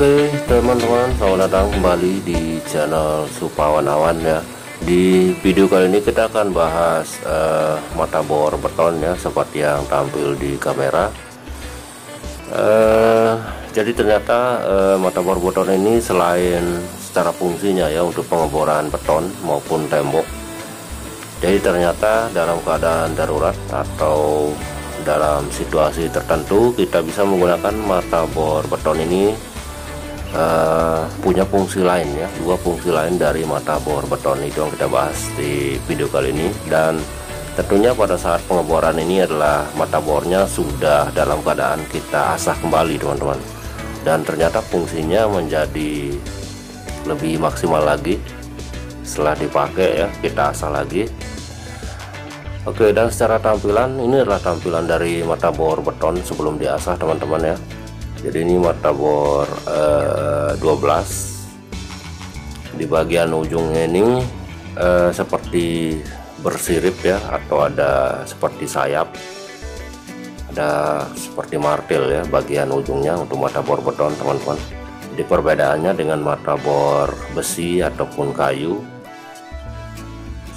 Oke teman-teman, selamat datang kembali di channel Supawan Awan ya. Di video kali ini kita akan bahas mata bor beton ya, seperti yang tampil di kamera. Jadi ternyata mata bor beton ini selain secara fungsinya ya untuk pengeboran beton maupun tembok, jadi ternyata dalam keadaan darurat atau dalam situasi tertentu kita bisa menggunakan mata bor beton ini punya fungsi lain ya, dua fungsi lain dari mata bor beton. Itu yang kita bahas di video kali ini. Dan tentunya pada saat pengeboran ini adalah mata bornya sudah dalam keadaan kita asah kembali teman-teman, dan ternyata fungsinya menjadi lebih maksimal lagi setelah dipakai ya, kita asah lagi. Oke, dan secara tampilan ini adalah tampilan dari mata bor beton sebelum diasah teman-teman ya. Jadi ini mata bor 12. Di bagian ujungnya ini seperti bersirip ya, atau ada seperti sayap, ada seperti martil ya bagian ujungnya untuk mata bor beton teman-teman. Jadi perbedaannya dengan mata bor besi ataupun kayu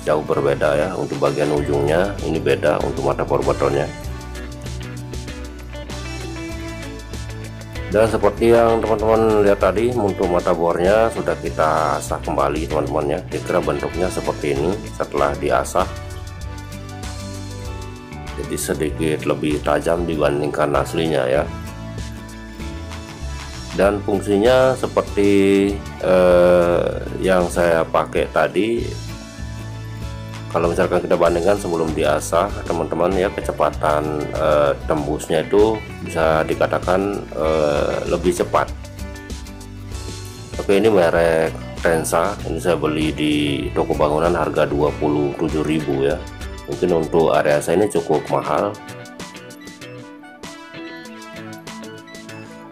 jauh berbeda ya. Untuk bagian ujungnya ini beda untuk mata bor betonnya. Dan seperti yang teman-teman lihat tadi, untuk mata bornya sudah kita asah kembali teman-teman ya. Kira bentuknya seperti ini setelah diasah, jadi sedikit lebih tajam dibandingkan aslinya ya. Dan fungsinya seperti yang saya pakai tadi. Kalau misalkan kita bandingkan sebelum diasah teman-teman ya, kecepatan tembusnya itu bisa dikatakan lebih cepat. Oke, ini merek Tensa, ini saya beli di toko bangunan harga 27.000 ya. Mungkin untuk area saya ini cukup mahal.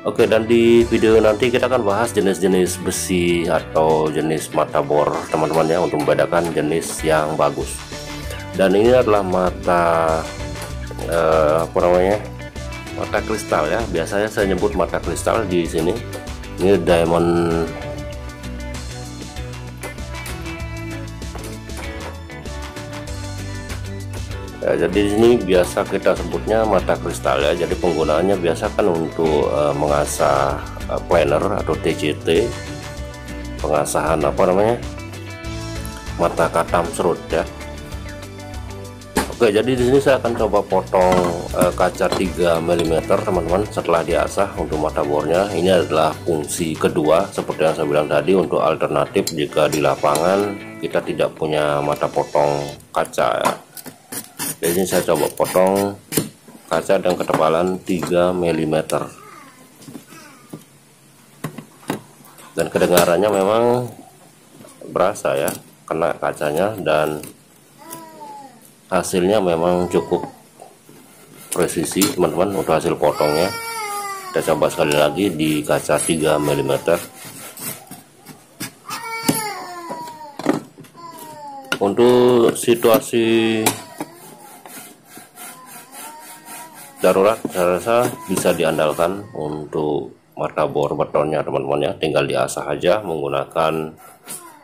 Oke, dan di video nanti kita akan bahas jenis-jenis besi atau jenis mata bor teman-teman ya, untuk membedakan jenis yang bagus. Dan ini adalah mata mata kristal ya. Biasanya saya nyebut mata kristal di sini. Ini diamond ya, jadi di sini biasa kita sebutnya mata kristal ya. Jadi penggunaannya biasa kan untuk mengasah planer atau TCT, pengasahan mata katam serut ya. Oke, jadi di sini saya akan coba potong kaca 3 mm teman-teman setelah diasah untuk mata bornya. Ini adalah fungsi kedua seperti yang saya bilang tadi, untuk alternatif jika di lapangan kita tidak punya mata potong kaca ya. Jadi saya coba potong kaca dengan ketebalan 3 mm, dan kedengarannya memang berasa ya, kena kacanya, dan hasilnya memang cukup presisi teman-teman untuk hasil potongnya. Kita coba sekali lagi di kaca 3 mm. Untuk situasi darurat saya rasa bisa diandalkan untuk mata bor betonnya teman-teman ya. Tinggal diasah aja menggunakan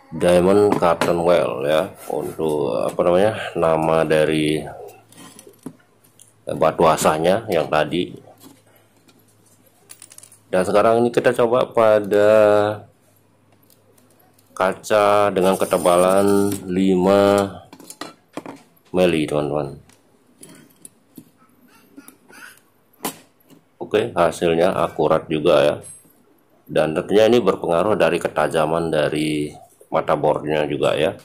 diamond cotton well ya, untuk nama dari batu asahnya yang tadi. Dan sekarang ini kita coba pada kaca dengan ketebalan 5 mili teman-teman. Oke, hasilnya akurat juga ya, dan tentunya ini berpengaruh dari ketajaman dari mata bornya juga ya.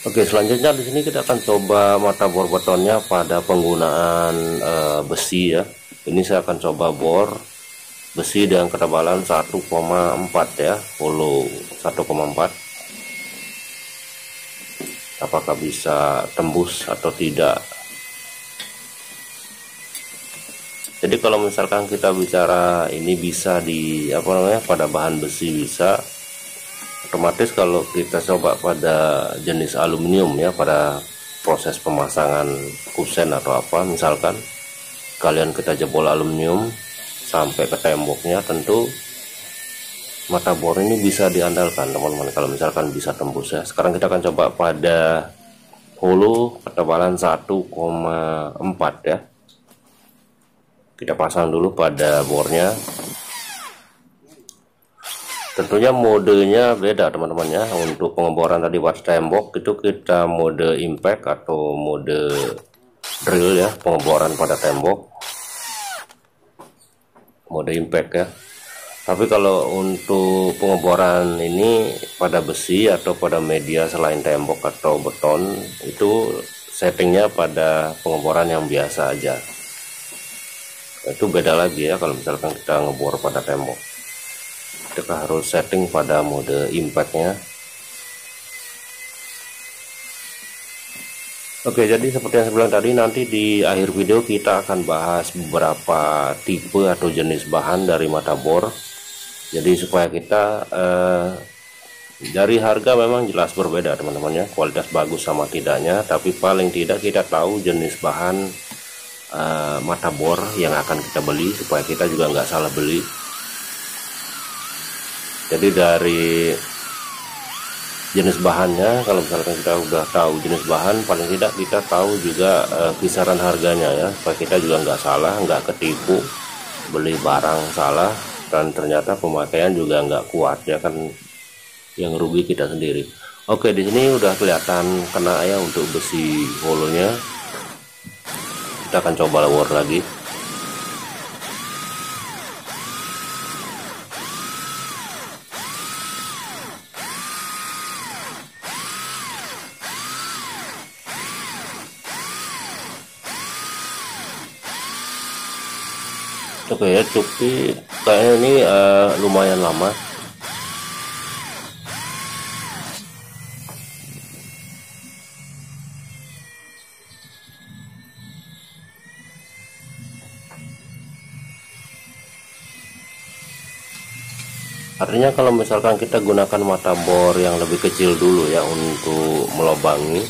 Oke, selanjutnya di sini kita akan coba mata bor betonnya pada penggunaan besi ya. Ini saya akan coba bor besi dengan ketebalan 1,4 ya, hollow 1,4. Apakah bisa tembus atau tidak? Jadi kalau misalkan kita bicara ini bisa di pada bahan besi bisa, otomatis kalau kita coba pada jenis aluminium ya, pada proses pemasangan kusen atau apa, misalkan kalian kita jebol aluminium, sampai ke temboknya, tentu mata bor ini bisa diandalkan teman-teman kalau misalkan bisa tembus ya. Sekarang kita akan coba pada hulu ketebalan 1,4 ya. Kita pasang dulu pada bornya. Tentunya modenya beda teman-teman ya. Untuk pengeboran tadi buat tembok itu kita mode impact atau mode drill ya, pengeboran pada tembok mode impact ya. Tapi kalau untuk pengeboran ini pada besi atau pada media selain tembok atau beton, itu settingnya pada pengeboran yang biasa aja. Itu beda lagi ya kalau misalkan kita ngebor pada tembok. Kita harus setting pada mode impactnya. Oke, jadi seperti yang saya bilang tadi, nanti di akhir video kita akan bahas beberapa tipe atau jenis bahan dari mata bor. Jadi supaya kita dari harga memang jelas berbeda teman-teman ya, kualitas bagus sama tidaknya, tapi paling tidak kita tahu jenis bahan mata bor yang akan kita beli supaya kita juga nggak salah beli. Jadi dari jenis bahannya, kalau misalkan kita udah tahu jenis bahan, paling tidak kita tahu juga kisaran harganya ya, supaya kita juga nggak salah, nggak ketipu beli barang salah dan ternyata pemakaian juga nggak kuat ya kan, yang rugi kita sendiri. Oke, di sini udah kelihatan kena ya untuk besi holonya. Kita akan coba bor lagi. Oke ya, cukup kayaknya ini lumayan lama. Artinya kalau misalkan kita gunakan mata bor yang lebih kecil dulu ya untuk melobangi,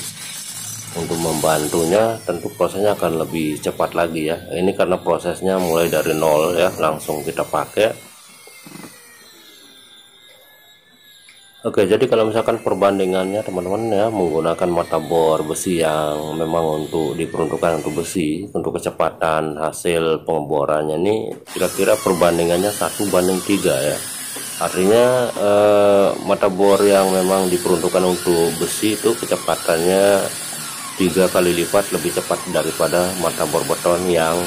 untuk membantunya, tentu prosesnya akan lebih cepat lagi ya. Ini karena prosesnya mulai dari nol ya, langsung kita pakai. Oke, jadi kalau misalkan perbandingannya teman-teman ya, menggunakan mata bor besi yang memang untuk diperuntukkan untuk besi, untuk kecepatan hasil pengeborannya ini kira-kira perbandingannya 1:3 ya. Artinya mata bor yang memang diperuntukkan untuk besi itu kecepatannya 3 kali lipat lebih cepat daripada mata bor beton yang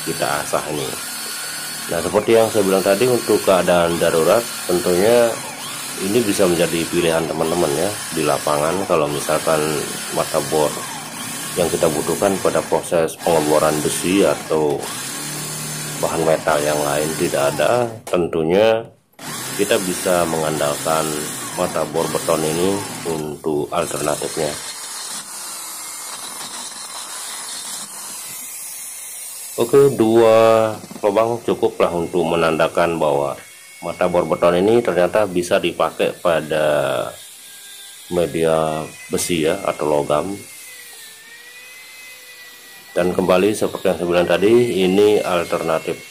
kita asah ini. Nah, seperti yang saya bilang tadi, untuk keadaan darurat tentunya ini bisa menjadi pilihan teman-teman ya di lapangan. Kalau misalkan mata bor yang kita butuhkan pada proses pengeboran besi atau bahan metal yang lain tidak ada, tentunya kita bisa mengandalkan mata bor beton ini untuk alternatifnya. Oke, 2 lubang cukuplah untuk menandakan bahwa mata bor beton ini ternyata bisa dipakai pada media besi ya atau logam. Dan kembali seperti yang saya bilang tadi, ini alternatif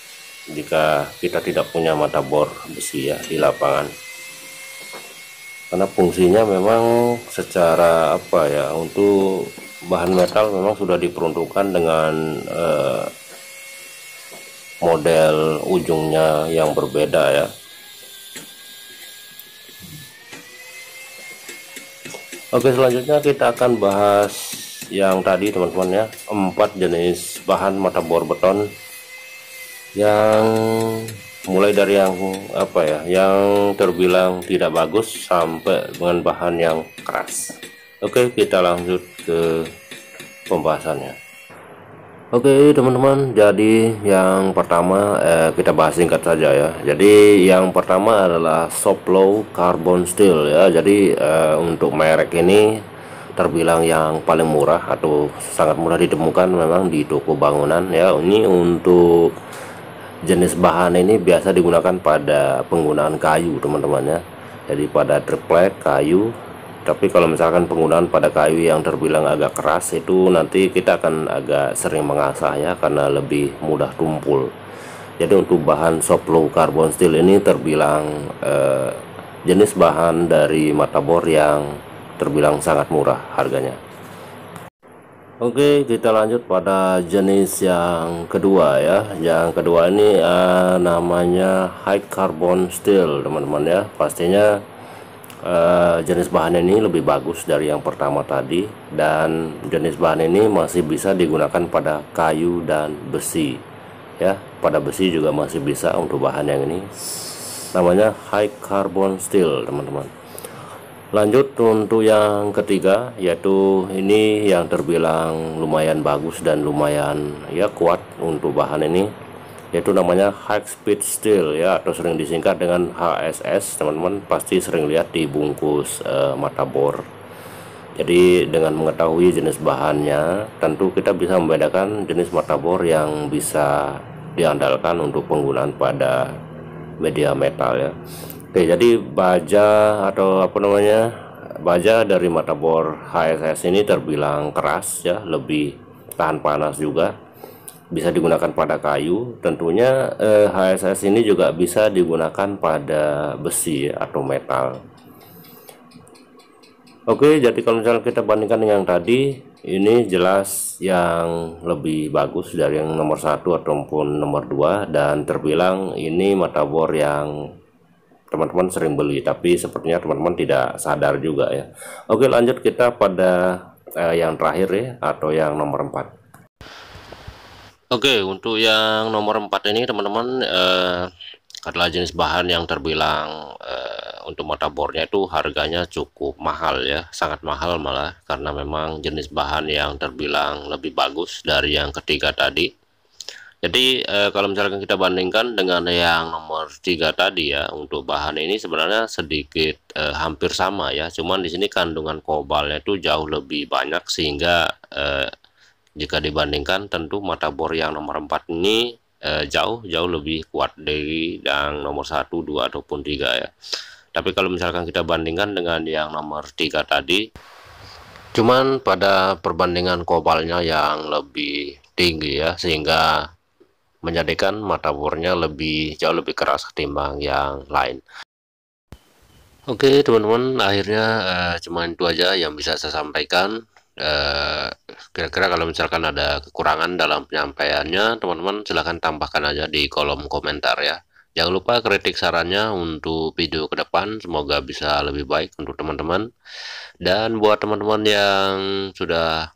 jika kita tidak punya mata bor besi ya di lapangan. Karena fungsinya memang secara apa ya, untuk bahan metal memang sudah diperuntukkan dengan model ujungnya yang berbeda ya. Oke, selanjutnya kita akan bahas yang tadi teman-teman ya, 4 jenis bahan mata bor beton, yang mulai dari yang apa ya, yang terbilang tidak bagus sampai dengan bahan yang keras. Oke, kita lanjut ke pembahasannya. Oke teman-teman, jadi yang pertama kita bahas singkat saja ya. Jadi yang pertama adalah Soplo Carbon Steel ya. Jadi untuk merek ini terbilang yang paling murah atau sangat mudah ditemukan memang di toko bangunan ya. Ini untuk jenis bahan ini biasa digunakan pada penggunaan kayu teman-teman ya. Jadi pada triplek kayu. Tapi kalau misalkan penggunaan pada kayu yang terbilang agak keras, itu nanti kita akan agak sering mengasah ya, karena lebih mudah tumpul. Jadi untuk bahan soft low carbon steel ini terbilang jenis bahan dari mata bor yang terbilang sangat murah harganya. Oke, kita lanjut pada jenis yang kedua ya. Yang kedua ini namanya high carbon steel, teman-teman ya. Pastinya jenis bahan ini lebih bagus dari yang pertama tadi, dan jenis bahan ini masih bisa digunakan pada kayu dan besi ya. Pada besi juga masih bisa untuk bahan yang ini. Namanya high carbon steel, teman-teman. Lanjut untuk yang ketiga, yaitu ini yang terbilang lumayan bagus dan lumayan ya kuat untuk bahan ini, yaitu namanya high speed steel ya, atau sering disingkat dengan HSS. Teman-teman pasti sering lihat di bungkus mata bor. Jadi dengan mengetahui jenis bahannya, tentu kita bisa membedakan jenis mata bor yang bisa diandalkan untuk penggunaan pada media metal ya. Oke, jadi baja atau apa namanya, baja dari mata bor HSS ini terbilang keras ya, lebih tahan panas juga, bisa digunakan pada kayu. Tentunya HSS ini juga bisa digunakan pada besi atau metal. Oke, jadi kalau misalnya kita bandingkan dengan yang tadi, ini jelas yang lebih bagus dari yang nomor 1 ataupun nomor 2, dan terbilang ini mata bor yang teman-teman sering beli, tapi sepertinya teman-teman tidak sadar juga ya. Oke, lanjut kita pada yang terakhir ya, atau yang nomor 4. Oke, untuk yang nomor 4 ini teman-teman adalah jenis bahan yang terbilang untuk mata bornya itu harganya cukup mahal ya, sangat mahal malah, karena memang jenis bahan yang terbilang lebih bagus dari yang ketiga tadi. Jadi kalau misalkan kita bandingkan dengan yang nomor 3 tadi ya, untuk bahan ini sebenarnya sedikit hampir sama ya, cuman di sini kandungan kobalnya itu jauh lebih banyak, sehingga jika dibandingkan tentu mata bor yang nomor 4 ini jauh lebih kuat dari yang nomor 1, 2 ataupun 3 ya. Tapi kalau misalkan kita bandingkan dengan yang nomor 3 tadi, cuman pada perbandingan kobalnya yang lebih tinggi ya, sehingga menjadikan mata bornya jauh lebih keras ketimbang yang lain. Oke teman-teman, akhirnya cuma itu aja yang bisa saya sampaikan. Kira-kira kalau misalkan ada kekurangan dalam penyampaiannya, teman-teman silahkan tambahkan aja di kolom komentar ya. Jangan lupa kritik sarannya untuk video ke depan, semoga bisa lebih baik untuk teman-teman. Dan buat teman-teman yang sudah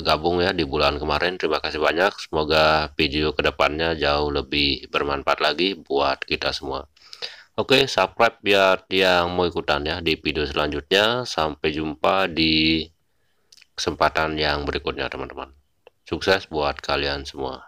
gabung ya di bulan kemarin, terima kasih banyak. Semoga video kedepannya jauh lebih bermanfaat lagi buat kita semua. Oke, subscribe biar yang mau ikutan ya di video selanjutnya. Sampai jumpa di kesempatan yang berikutnya teman-teman. Sukses buat kalian semua.